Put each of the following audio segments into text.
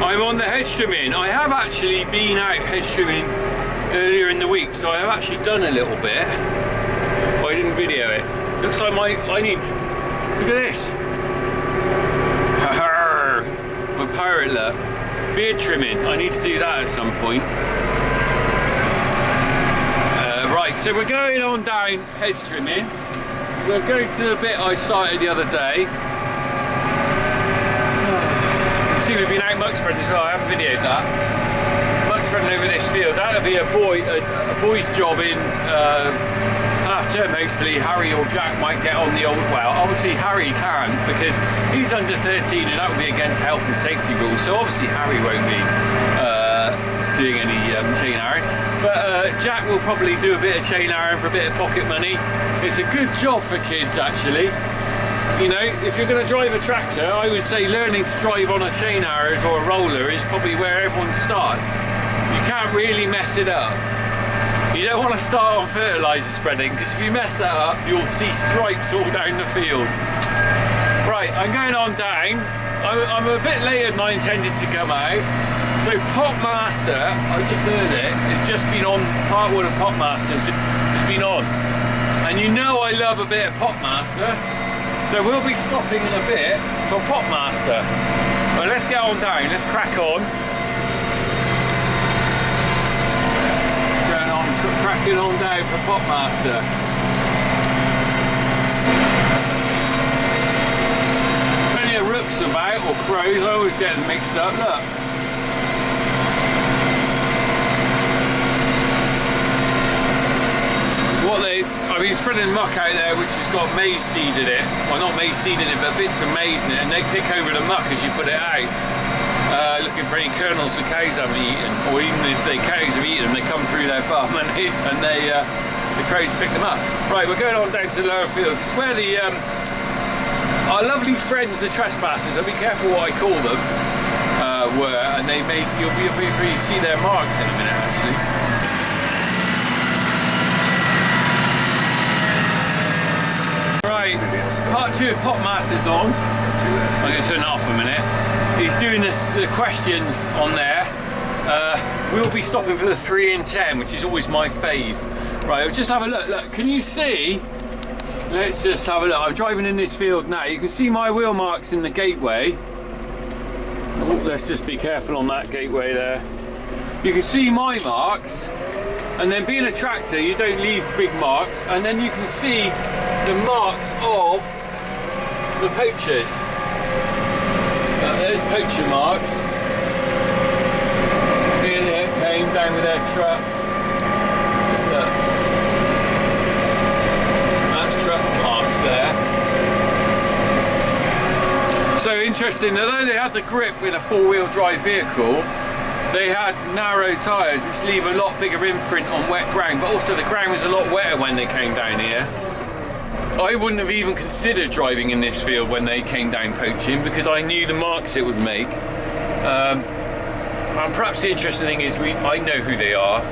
I'm on the hedge trimming. I have actually been out hedge trimming earlier in the week, so I have actually done a little bit, but I didn't video it. Looks like I need, look at this. My pirate look. Beard trimming, I need to do that at some point. Right, so we're going on down hedge trimming. We're going to the bit I started the other day. See, we've been out muck spreading as well. I haven't videoed that. Muck spreading over this field. That'll be a boy's job in half term. Hopefully Harry or Jack might get on the old, well, obviously Harry can because he's under 13 and that would be against health and safety rules, so obviously Harry won't be doing any chain arrowing, but Jack will probably do a bit of chain arrowing for a bit of pocket money. It's a good job for kids actually. You know, if you're going to drive a tractor, I would say learning to drive on a chain arrows or a roller is probably where everyone starts. You can't really mess it up. You don't want to start on fertiliser spreading, because if you mess that up, you'll see stripes all down the field. Right, I'm going on down. I'm a bit later than I intended to come out. So Popmaster, I just heard it, it's just been on, part one of Popmaster, it's been on. And you know I love a bit of Popmaster. So we'll be stopping in a bit for Popmaster. Well, let's get on down, let's crack on. Going on, cracking on down for Popmaster. Plenty of rooks about, or crows, I always get them mixed up, look. I've been spreading muck out there which has got maize seed in it. Well, not maize seed in it, but bits of maize in it, and they pick over the muck as you put it out, looking for any kernels the cows haven't eaten, or even if the cows have eaten them, they come through their bum and the crows pick them up. Right, we're going on down to the lower field. It's where our lovely friends, the trespassers, I'll be careful what I call them, were, and you'll see their marks in a minute actually. Part 2 of Popmaster's on. I'm going to turn it off for a minute. He's doing the questions on there. We'll be stopping for the 3 in 10, which is always my fave. Right, I'll just have a look. Look, can you see? Let's just have a look. I'm driving in this field now. You can see my wheel marks in the gateway. Oh, let's just be careful on that gateway there. You can see my marks. And then being a tractor, you don't leave big marks. And then you can see the marks of the poachers. There's poacher marks. Here they came down with their truck. Look. That's truck marks there. So interesting, although they had the grip with a four-wheel drive vehicle, they had narrow tyres which leave a lot bigger imprint on wet ground, but also the ground was a lot wetter when they came down here. I wouldn't have even considered driving in this field when they came down poaching because I knew the marks it would make. And perhaps the interesting thing is I know who they are,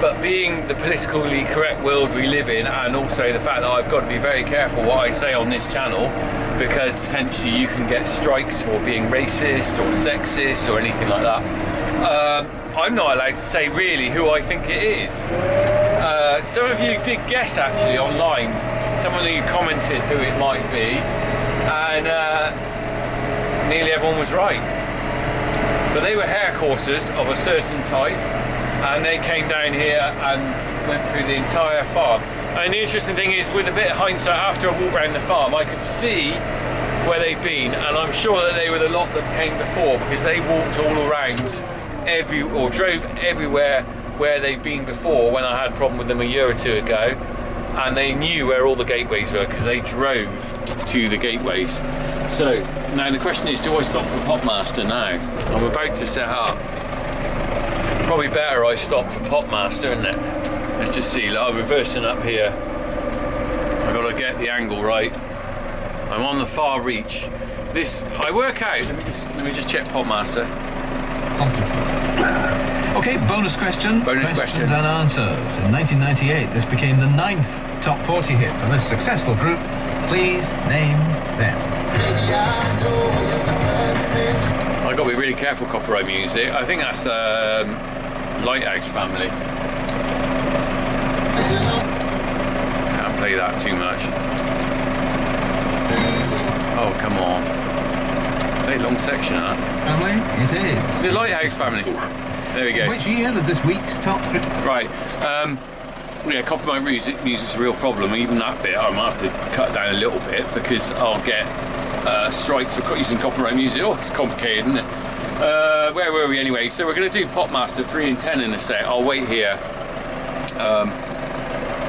but being the politically correct world we live in, and also the fact that I've got to be very careful what I say on this channel, because potentially you can get strikes for being racist or sexist or anything like that. I'm not allowed to say really who I think it is. Some of you did guess actually online. Someone of you commented who it might be, and nearly everyone was right. But they were hare coursers of a certain type, and they came down here and went through the entire farm. And the interesting thing is, with a bit of hindsight, after I walked around the farm, I could see where they'd been, and I'm sure that they were the lot that came before, because they walked all around or drove everywhere where they'd been before when I had a problem with them a year or two ago, and they knew where all the gateways were because they drove to the gateways. So now the question is, do I stop for Popmaster now? I'm about to set up. Probably better I stop for Popmaster, isn't it? Let's just see. Look, I'm reversing up here. I've got to get the angle right. I'm on the far reach. This I work out. Let me just check Popmaster. Okay, Okay, bonus question. Bonus Questions and answers. In 1998, this became the 9th top 40 hit for this successful group. Please name them. I've got to be really careful copyright music. I think that's Lighthouse Family. Can't play that too much. Oh, come on. Play a long section, huh? Family, it is. The Lighthouse Family. There we go. Which year did this week's top 3? Right. Yeah, copyright music's a real problem. Even that bit, I might have to cut down a little bit because I'll get a strike for using copyright music. Oh, it's complicated, isn't it? Where were we anyway? So we're going to do Popmaster 3 and 10 in a sec. I'll wait here.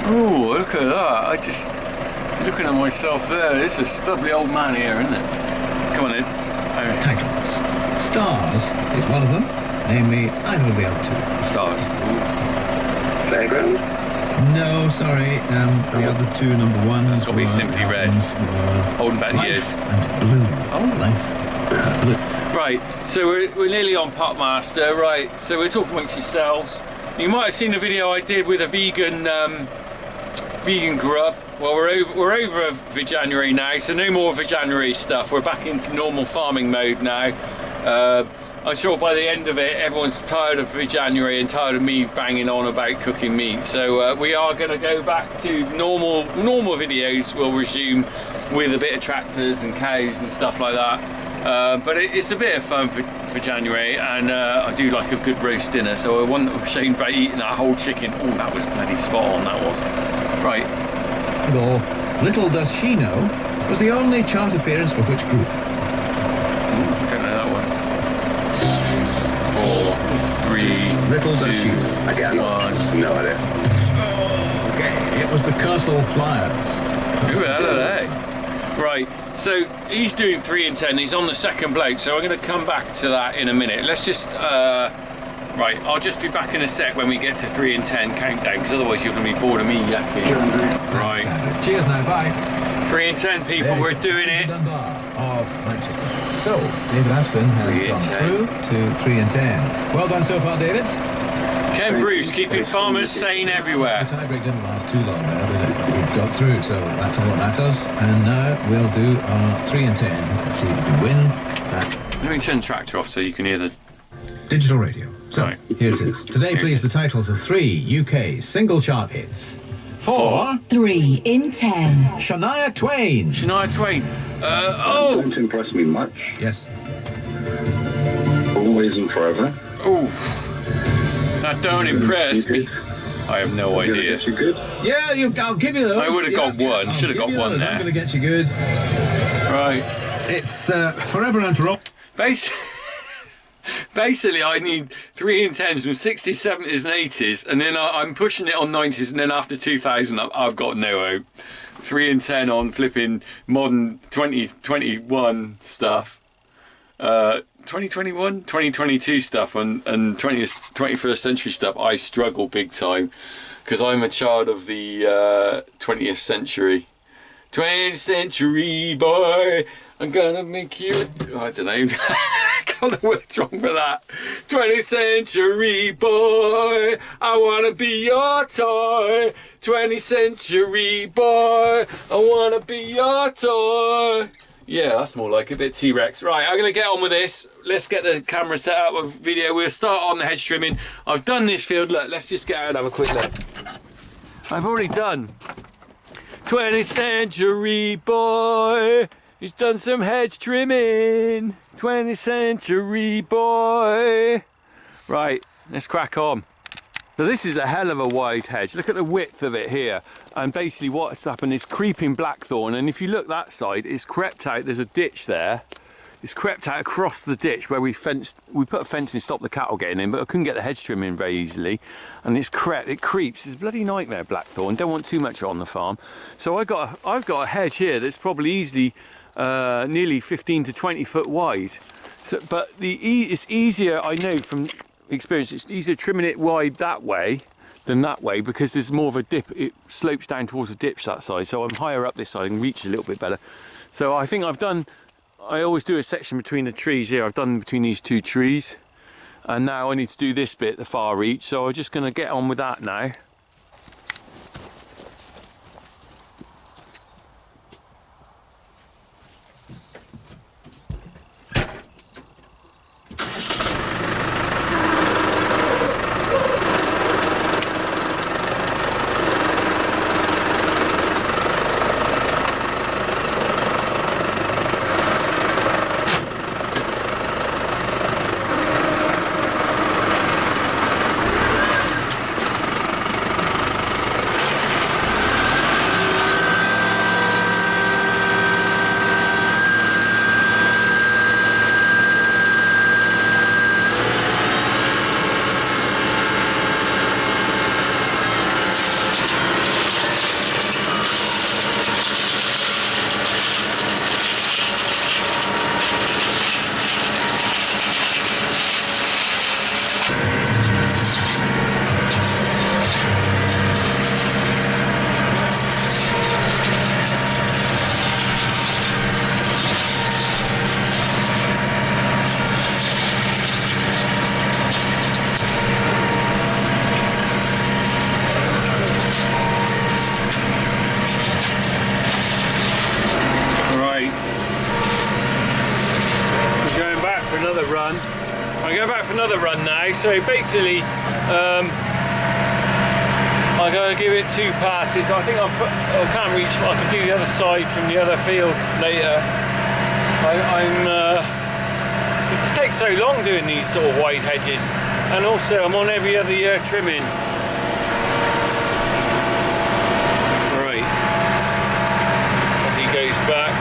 Oh, look at that. Looking at myself there. This is a stubbly old man here, isn't it? Come on in. Titles. Stars is one of them. Name me either of the other two. Stars. Playground? No, sorry. The other two, number one. That's got to be Simply Red. Holding back the years. And Blue. Oh, Life. Blue. Right, so we're nearly on Popmaster. Right, so we're talking amongst yourselves. You might have seen the video I did with a vegan grub. Well, we're over January now, so no more January stuff. We're back into normal farming mode now. I'm sure by the end of it, everyone's tired of January and tired of me banging on about cooking meat. So we are going to go back to normal videos. We'll resume with a bit of tractors and cows and stuff like that. But it's a bit of fun for January, and I do like a good roast dinner. So I wasn't ashamed about eating that whole chicken. Oh, that was bloody spot on. That was right. Or Little Does She Know was the only chart appearance for which group? Ooh, I don't know that one. 4, 3, Little Does 2, She Know. 1. No idea. Okay, it was the Castle Flyers. Who the hell are they? Right, so he's doing 3 and 10. He's on the second bloke, so I'm going to come back to that in a minute. Let's just right, I'll just be back in a sec when we get to 3 and 10 countdown, because otherwise you're going to be bored of me yakking. Right. Cheers now, bye. 3 and 10 people, we're doing it. Dunbar of Manchester. So, David Aspin has gone through to 3 and 10. Well done so far, David. Ken Bruce, keeping farmers sane everywhere. The tiebreak didn't last too long there, did it? We've got through, so that's all that matters. And now we'll do our 3 and 10. Let's see if we can win that. Let me turn the tractor off so you can hear the digital radio. So, right. Here it is. Today, please, the titles of 3 UK single chart hits. 4. 3 in 10. Shania Twain. Shania Twain. Oh! Don't impress me much. Yes. Always and forever. Oof. That don't impress me. I have no idea. You good? Yeah, I'll give you those. I would have got one. Should have got one there. I'm going to get you good. Right. It's Forever and For All. Basically, I need 3 and 10s from 60s, 70s and 80s, and then I'm pushing it on 90s, and then after 2000, I've got no hope. 3 and 10 on flipping modern 2021 stuff. 2021, 2022 stuff and 21st century stuff, I struggle big time because I'm a child of the 20th century. 20th century boy, I'm gonna make you. I don't know. Got the words wrong for that. 20th century boy, I wanna be your toy. 20th century boy, I wanna be your toy. Yeah, that's more like a bit T-Rex. Right, I'm going to get on with this. Let's get the camera set up with video. We'll start on the hedge trimming. I've done this field. Look, let's just get out and have a quick look. I've already done 20th century boy. He's done some hedge trimming. 20th century boy. Right, let's crack on. So this is a hell of a wide hedge. Look at the width of it here. And basically what's happened is creeping blackthorn. And if you look that side, it's crept out. There's a ditch there. It's crept out across the ditch where we put a fence and stopped the cattle getting in, but I couldn't get the hedge trim in very easily. And it creeps. It's a bloody nightmare, blackthorn. Don't want too much on the farm. So I've got a hedge here that's probably easily nearly 15 to 20 foot wide. So, but it's easier, I know from experience, it's easier trimming it wide that way than that way because there's more of a dip. It slopes down towards a ditch that side, so I'm higher up this side and reach a little bit better. So I think I always do a section between the trees here. I've done between these two trees, And now I need to do this bit, the far reach, so I'm just going to get on with that now. Another run now, so basically I'm going to give it 2 passes. I think I can't reach, I can do the other side from the other field later. It just takes so long doing these sort of wide hedges, and also I'm on every other year trimming. Right, as he goes back.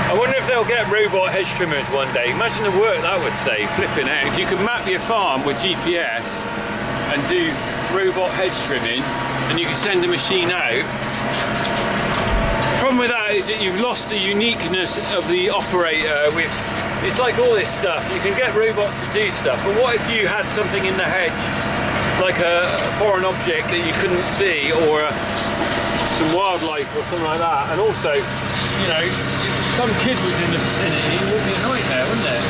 I wonder if they'll get robot hedge trimmers one day. Imagine the work that would save, flipping out. If you could map your farm with GPS and do robot hedge trimming, and you can send a machine out. The problem with that is that you've lost the uniqueness of the operator. It's like all this stuff, you can get robots to do stuff, but what if you had something in the hedge, like a foreign object that you couldn't see, or some wildlife or something like that, and also, you know, some kid was in the vicinity, it would be a nightmare, wouldn't it?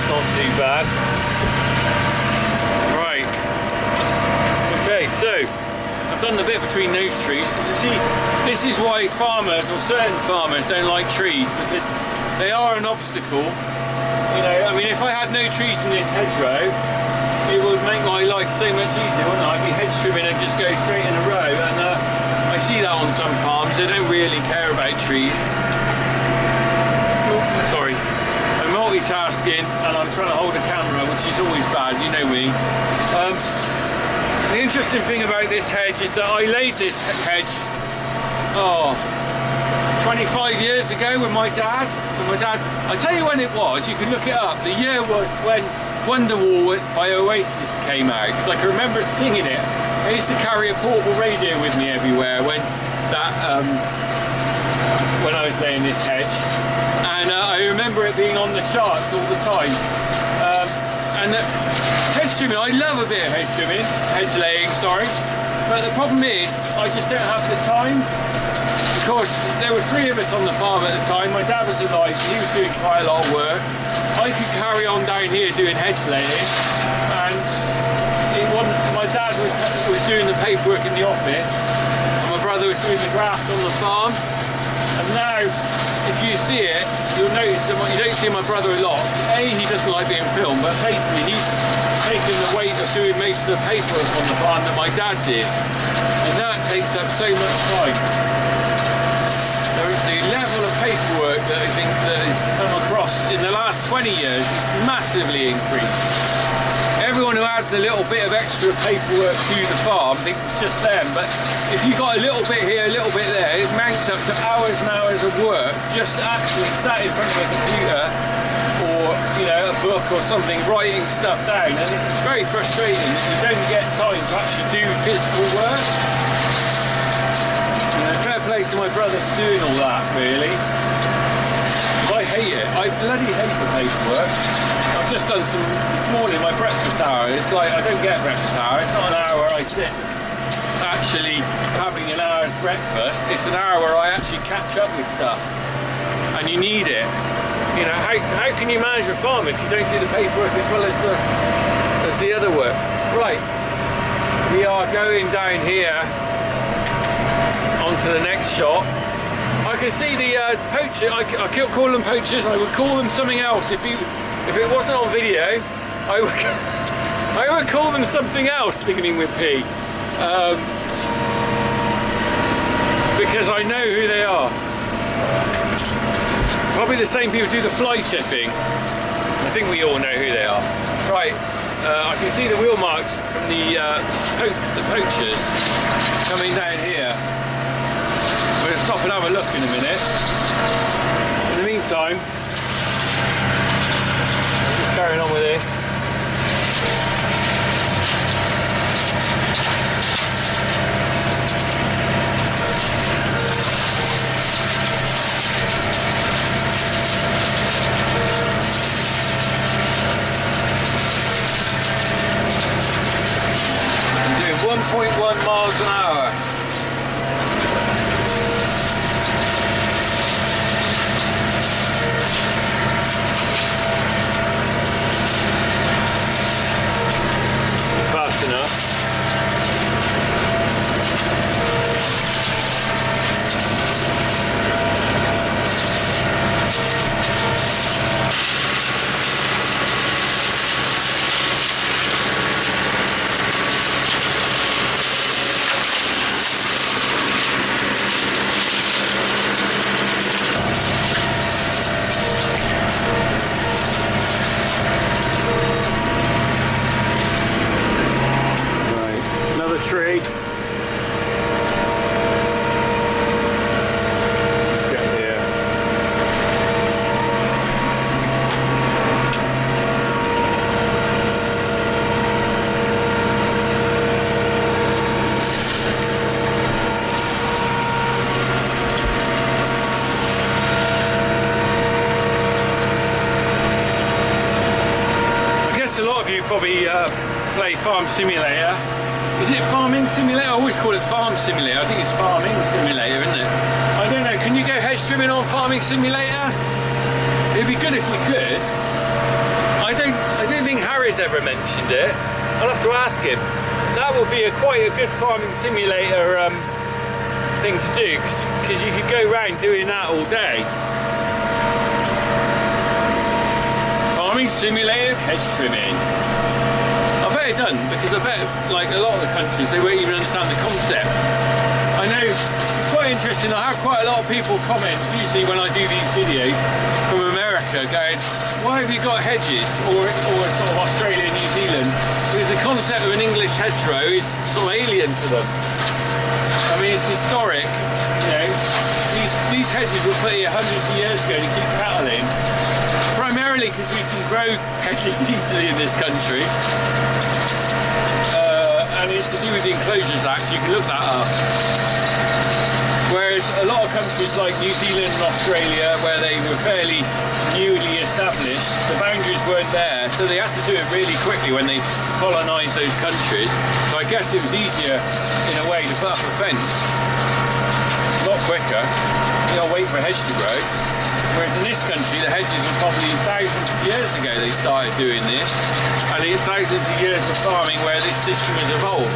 Not too bad. Right. Okay, so I've done the bit between those trees. See, this is why farmers, or certain farmers, don't like trees, because they are an obstacle. You know, I mean, if I had no trees in this hedgerow, it would make my life so much easier, wouldn't it? I'd be hedge trimming and just go straight in a row. And I see that on some farms. They don't really care about trees. Oh, sorry. Multitasking, and I'm trying to hold a camera, which is always bad, you know me. The interesting thing about this hedge is that I laid this hedge 25 years ago with my dad. I tell you when it was, you can look it up. The year was when Wonderwall by Oasis came out, because I can remember singing it. I used to carry a portable radio with me everywhere when I was laying this hedge. And I remember it being on the charts all the time. Hedge trimming, I love a bit of hedge trimming, hedge laying, sorry. But the problem is, I just don't have the time. Because there were 3 of us on the farm at the time. My dad was alive, so he was doing quite a lot of work. I could carry on down here doing hedge laying. And my dad was doing the paperwork in the office. And my brother was doing the graft on the farm. And now, if you see it, you'll notice that you don't see my brother a lot. A, he doesn't like being filmed, but basically he's taking the weight of doing most of the paperwork on the farm that my dad did. And that takes up so much time. The level of paperwork that has come across in the last 20 years is massively increased. Everyone who adds a little bit of extra paperwork to the farm thinks it's just them, but if you've got a little bit here, a little bit there, it mounts up to hours and hours of work just actually sat in front of a computer or you know, a book or something, writing stuff down, and it's very frustrating that you don't get time to actually do physical work. You know, fair play to my brother for doing all that, really. I hate it. I bloody hate the paperwork. I've just done some this morning, my breakfast hour. It's like I don't get breakfast hour. It's not an hour where I sit actually having an hour's breakfast. It's an hour where I actually catch up with stuff, and you need it. You know, how can you manage a farm if you don't do the paperwork as well as the other work? Right, we are going down here onto the next shot. I can see the poacher. I can't call them poachers. I would call them something else if it wasn't on video. I would call them something else beginning with P, because I know who they are. Probably the same people who do the fly tipping. I think we all know who they are. Right, I can see the wheel marks from the poachers coming down here. We're going to stop and have a look in a minute. In the meantime, just carrying on with this. I'm doing 1.1 miles an hour. Fast enough. Tree. Let's get here. I guess a lot of you probably play Farm Simulator. Is it Farming Simulator? I always call it Farm Simulator. I think it's Farming Simulator, isn't it? I don't know. Can you go hedge trimming on Farming Simulator? It'd be good if we could. I don't think Harry's ever mentioned it. I'll have to ask him. That would be quite a good Farming Simulator thing to do, because you could go around doing that all day. Farming Simulator hedge trimming. Done, because I bet like a lot of the countries they won't even understand the concept. I know it's quite interesting. I have quite a lot of people comment usually when I do these videos from America going, why have you got hedges, or sort of Australia and New Zealand, because the concept of an English hedgerow is sort of alien to them. I mean, it's historic, you know. These hedges were put here hundreds of years ago to keep cattle in, primarily because we can grow hedges easily in this country. And it's to do with the Enclosures Act. You can look that up. Whereas a lot of countries like New Zealand and Australia, where they were fairly newly established, the boundaries weren't there, so they had to do it really quickly when they colonised those countries. So I guess it was easier in a way to put up a fence. A lot quicker. You gotta wait for a hedge to grow. Whereas in this country, the hedges were probably thousands of years ago they started doing this, and it's thousands of years of farming where this system has evolved.